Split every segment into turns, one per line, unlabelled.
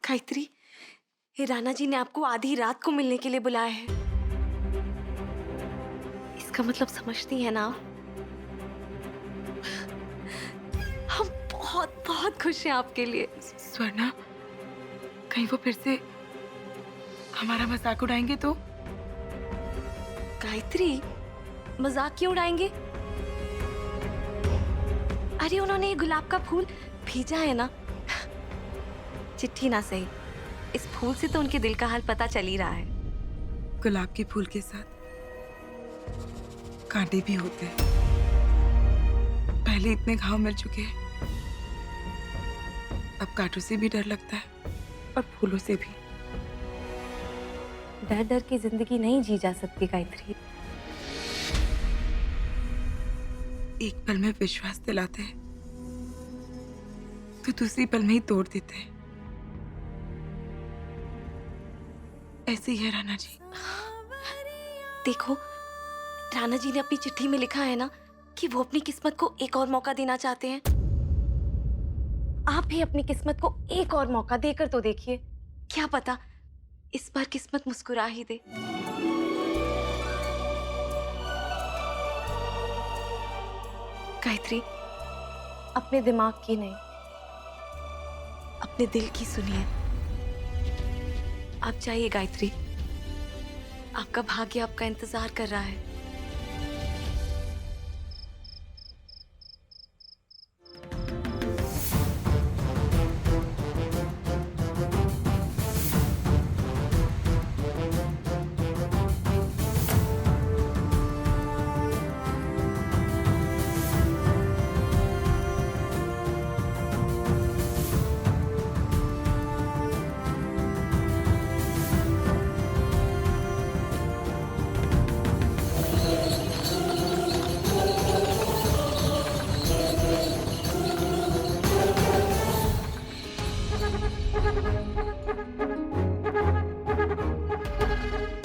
गायत्री, ये राणा जी ने आपको आधी रात को मिलने के लिए बुलाया है। इसका मतलब समझती है ना आप? हम बहुत बहुत खुश हैं आपके लिए।
स्वर्णा, कहीं वो फिर से हमारा मजाक उड़ाएंगे तो?
गायत्री, मजाक क्यों उड़ाएंगे? अरे उन्होंने ये गुलाब का फूल भेजा है ना, चिट्ठी ना सही, इस फूल से तो उनके दिल का हाल पता चल ही रहा है।
गुलाब के फूल के साथ कांटे भी होते हैं। पहले इतने घाव मिल चुके हैं, अब कांटों से भी डर लगता है और फूलों से भी।
डर डर की जिंदगी नहीं जी जा सकती गायत्री।
एक पल में विश्वास दिलाते हैं तो दूसरी पल में ही तोड़ देते हैं। ऐसे ही है राणा जी।
देखो, राणा जी ने अपनी चिट्ठी में लिखा है ना कि वो अपनी किस्मत को एक और मौका देना चाहते हैं। आप भी अपनी किस्मत को एक और मौका देकर तो देखिए, क्या पता इस बार किस्मत मुस्कुरा ही दे। गायत्री, अपने दिमाग की नहीं, अपने दिल की सुनिए। आप जाइए गायत्री, आपका भाग्य आपका इंतजार कर रहा है।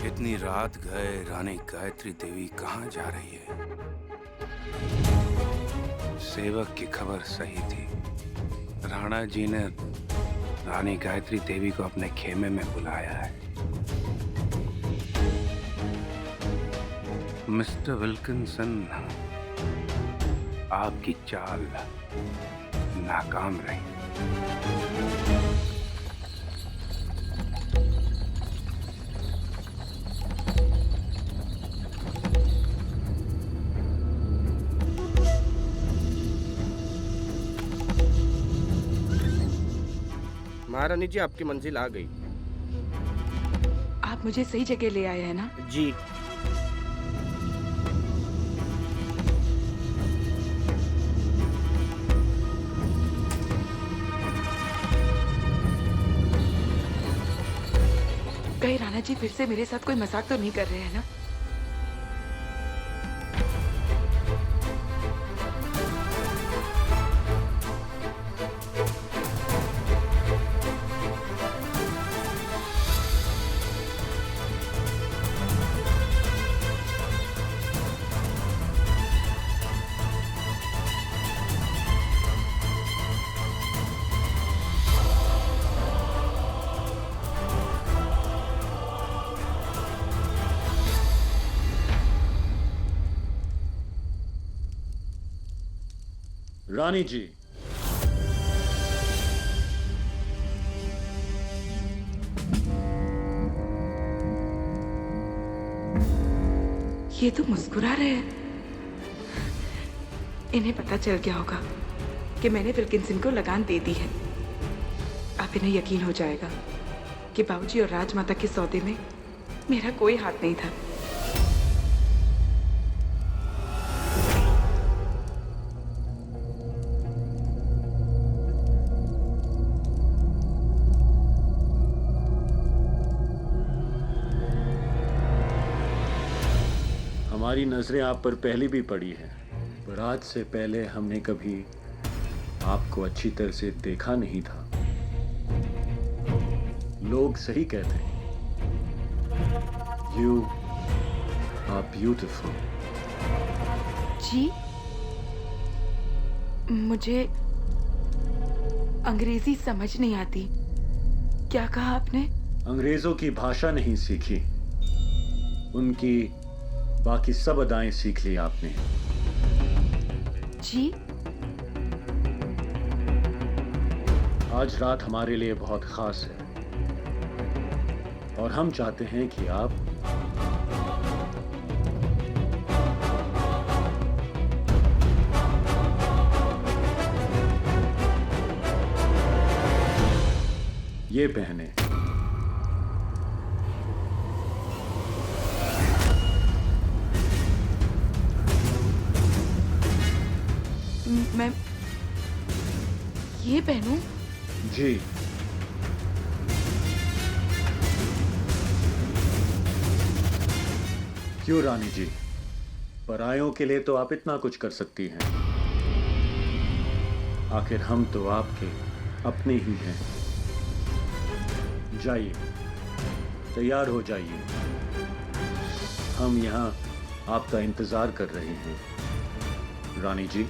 इतनी रात गए रानी गायत्री देवी कहाँ जा रही है? सेवक की खबर सही थी। राणा जी ने रानी गायत्री देवी को अपने खेमे में बुलाया है। मिस्टर विल्किंसन, आपकी चाल नाकाम रही।
महारानी जी, आपकी मंजिल आ गई।
आप मुझे सही जगह ले आए हैं ना?
जी।
कहीं राणा जी फिर से मेरे साथ कोई मजाक तो नहीं कर रहे हैं ना?
रानी जी,
ये तो मुस्कुरा रहे हैं। इन्हें पता चल गया होगा कि मैंने विल्किंसन को लगान दे दी है। अब इन्हें यकीन हो जाएगा कि बाबूजी और राजमाता के सौदे में मेरा कोई हाथ नहीं था।
हमारी नजरें आप पर पहले भी पड़ी हैं, पर आज से पहले हमने कभी आपको अच्छी तरह से देखा नहीं था। लोग सही कहते हैं, यू आर ब्यूटीफुल।
जी, मुझे अंग्रेजी समझ नहीं आती, क्या कहा आपने?
अंग्रेजों की भाषा नहीं सीखी, उनकी बाकी सब अदाएं सीख ली आपने।
जी?
आज रात हमारे लिए बहुत खास है और हम चाहते हैं कि आप ये पहने।
मैं ये पहनूं?
जी। क्यों रानी जी, परायों के लिए तो आप इतना कुछ कर सकती हैं, आखिर हम तो आपके अपने ही हैं। जाइए, तैयार हो जाइए, हम यहाँ आपका इंतजार कर रहे हैं रानी जी।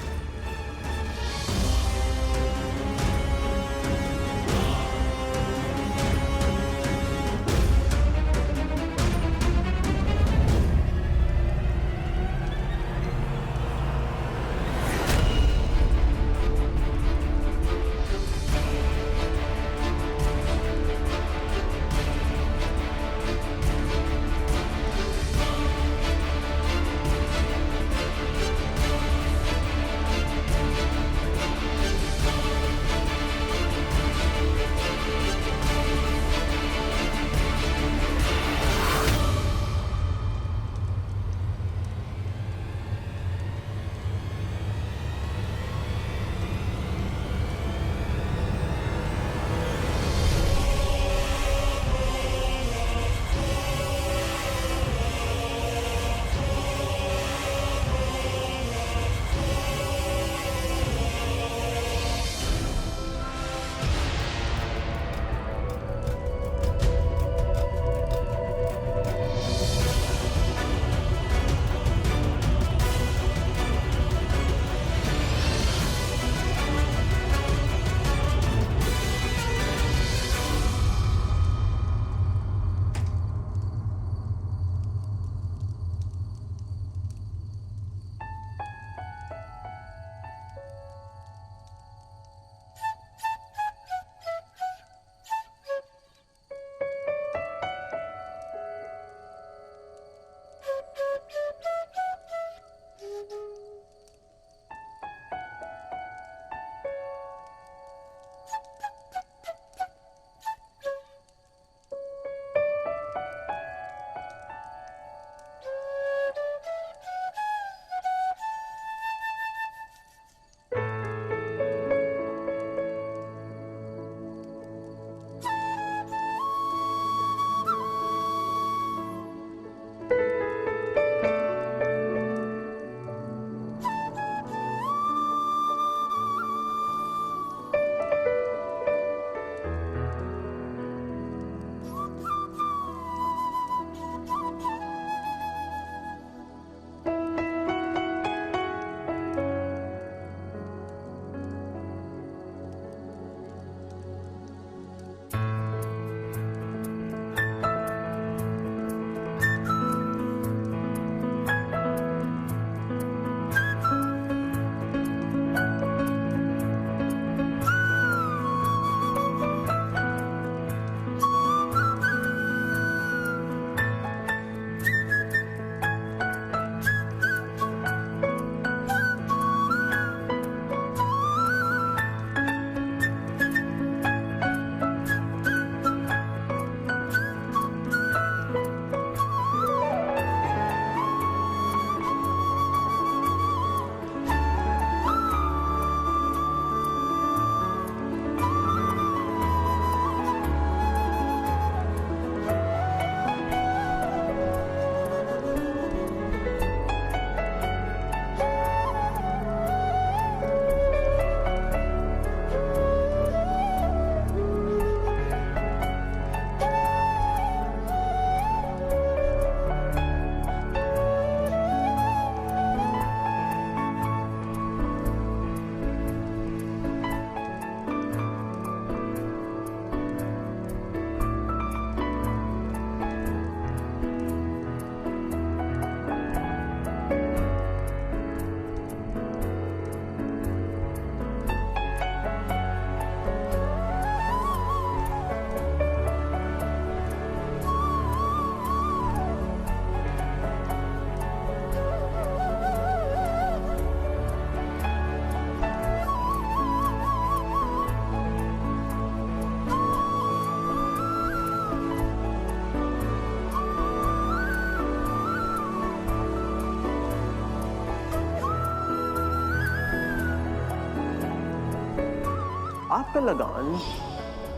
आपका लगान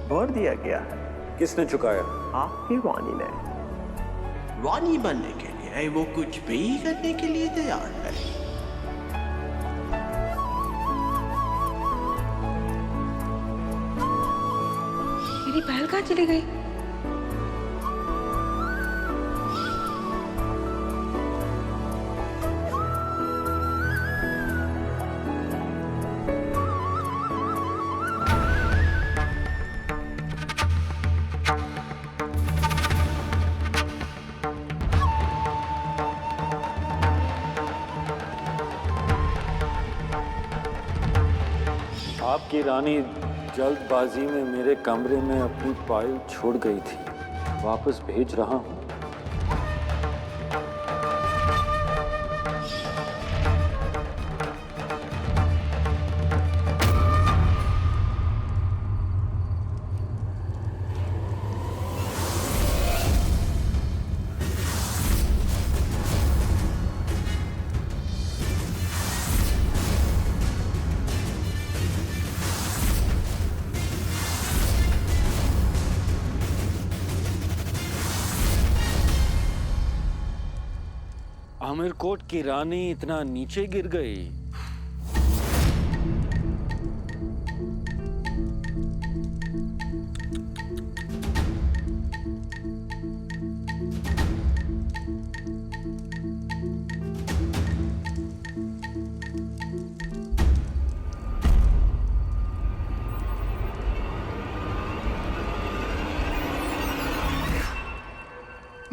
बढ़ दिया गया है।
किसने चुकाया?
आपकी रानी ने। रानी बनने के लिए वो कुछ भी करने के लिए तैयार है।
मेरी पायल कहाँ चली गई?
आपकी रानी जल्दबाजी में मेरे कमरे में अपनी पायल छोड़ गई थी। वापस भेज रहा हूं। आमिरकोट की रानी इतना नीचे गिर गई।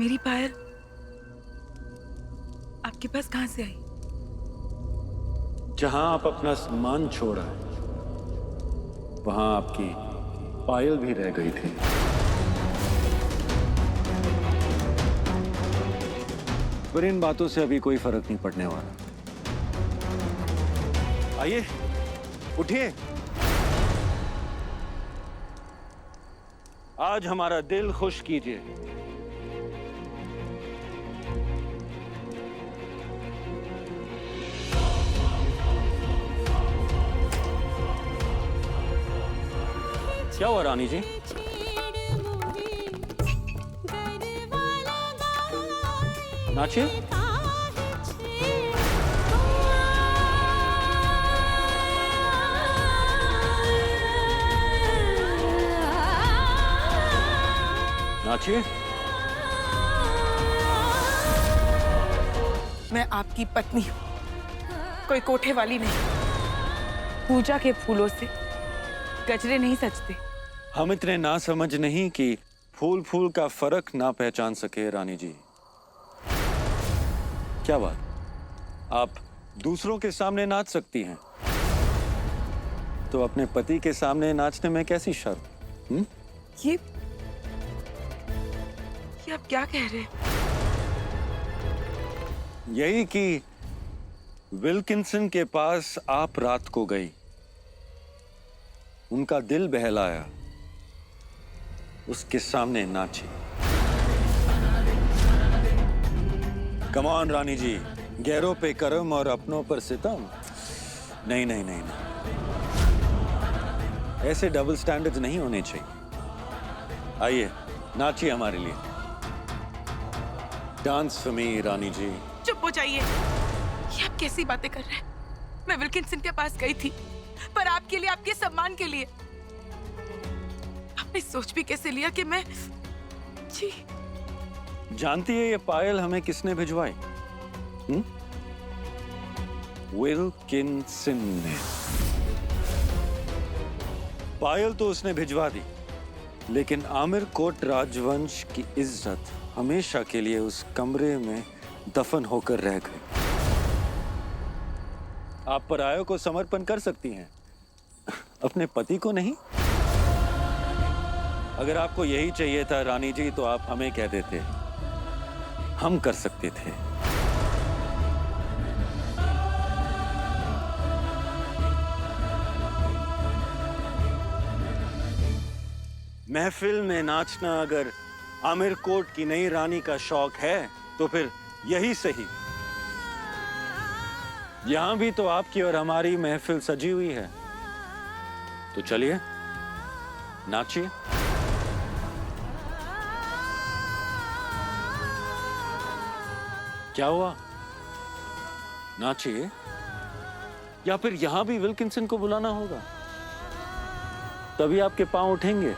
मेरी पायल आपके पास कहां से आई?
जहां आप अपना सामान छोड़ा है, वहां आपकी पायल भी रह गई थी। पर इन बातों से अभी कोई फर्क नहीं पड़ने वाला। आइए, उठिए। आज हमारा दिल खुश कीजिए। क्या हुआ रानी जी? नाचिए। नाचिए।
मैं आपकी पत्नी हूँ, कोई कोठे वाली नहीं। पूजा के फूलों से गजरे नहीं सजते।
हम इतने ना समझ नहीं कि फूल फूल का फर्क ना पहचान सके रानी जी। क्या बात, आप दूसरों के सामने नाच सकती हैं, तो अपने पति के सामने नाचने में कैसी शर्म?
ये आप क्या कह रहे हैं?
यही कि विल्किंसन के पास आप रात को गई, उनका दिल बहलाया, उसके सामने नाची। कम ऑन रानी जी, गैरों पे करम और अपनों पर सितम। नहीं नहीं नहीं नहीं, ऐसे डबल स्टैंडर्ड्स नहीं होने चाहिए। आइए नाचिए हमारे लिए। डांस फॉर मी रानी जी।
चुप हो जाइए। ये आप कैसी बातें कर रहे हैं? मैं विल्किंसन के पास गई थी, पर आपके लिए, आपके सम्मान के लिए। आपने सोच भी कैसे लिया कि मैं जी।
जानती है ये पायल हमें किसने भिजवाई? विल्किंसन ने। पायल तो उसने भिजवा दी, लेकिन आमिरकोट राजवंश की इज्जत हमेशा के लिए उस कमरे में दफन होकर रह गई। आप परायों को समर्पण कर सकती हैं, अपने पति को नहीं। अगर आपको यही चाहिए था रानी जी, तो आप हमें कह देते, हम कर सकते थे। महफिल में नाचना अगर आमिरकोट की नई रानी का शौक है, तो फिर यही सही। यहां भी तो आपकी और हमारी महफिल सजी हुई है, तो चलिए नाचिए। क्या हुआ? नाचिए, या फिर यहां भी विल्किंसन को बुलाना होगा, तभी आपके पांव उठेंगे।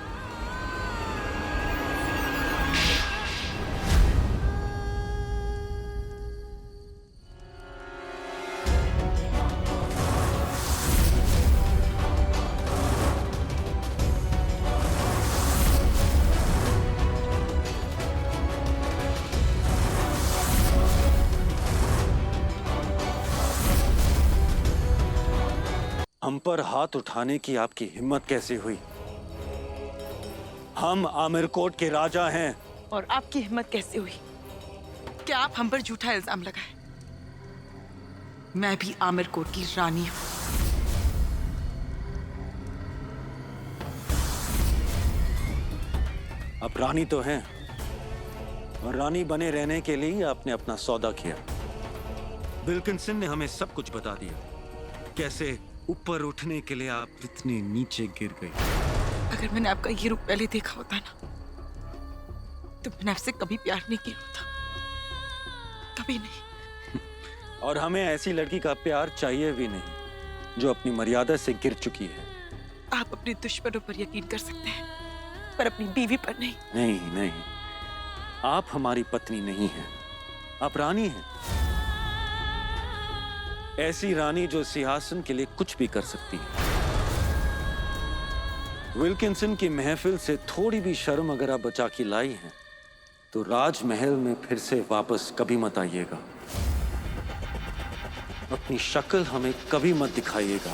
हम पर हाथ उठाने की आपकी हिम्मत कैसे हुई? हम आमिर कोट के राजा हैं।
और आपकी हिम्मत कैसे हुई कि आप हम पर झूठा इल्जाम लगाए? मैं भी आमिर कोट की रानी हूं।
आप रानी तो हैं, और रानी बने रहने के लिए आपने अपना सौदा किया। विल्किंसन ने हमें सब कुछ बता दिया, कैसे ऊपर उठने के लिए आप इतने नीचे गिर गई।
अगर मैंने आपका ये रूप पहले देखा होता ना, तो मैंने आपसे कभी प्यार नहीं किया होता, कभी नहीं।
और हमें ऐसी लड़की का प्यार चाहिए भी नहीं, जो अपनी मर्यादा से गिर चुकी है।
आप अपने दुश्मनों पर यकीन कर सकते हैं, पर अपनी बीवी पर नहीं।
नहीं नहीं, आप हमारी पत्नी नहीं हैं, आप रानी हैं। ऐसी रानी जो सिंहासन के लिए कुछ भी कर सकती है। विल्किंसन की महफिल से थोड़ी भी शर्म अगर आप बचा के लाई हैं, तो राजमहल में फिर से वापस कभी मत आइएगा। अपनी शक्ल हमें कभी मत दिखाइएगा।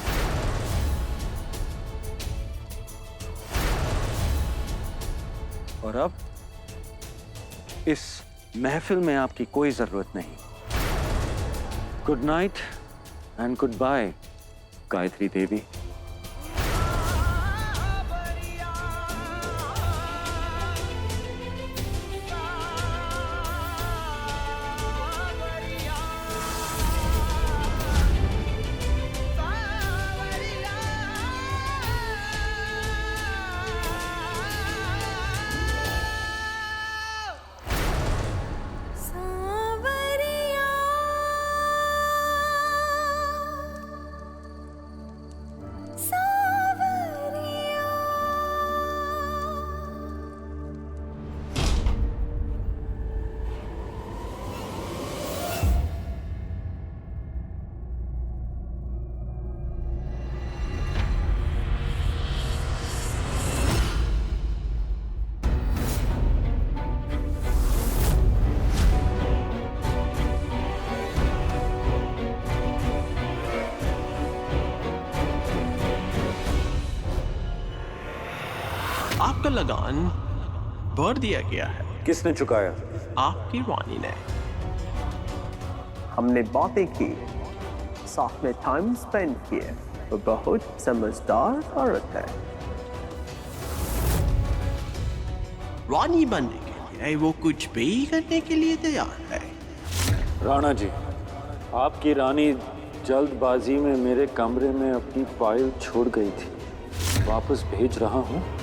और अब इस महफिल में आपकी कोई जरूरत नहीं। Good night and good bye, Gayatri Devi.
आपका लगान भर दिया गया है।
किसने चुकाया?
आपकी रानी ने। हमने बातें की, साथ में टाइम स्पेंड किए। वो बहुत समझदार औरत है। रानी बनने के लिए वो कुछ भी करने के लिए तैयार है।
राणा जी, आपकी रानी जल्दबाजी में मेरे कमरे में अपनी फाइल छोड़ गई थी, वापस भेज रहा हूं।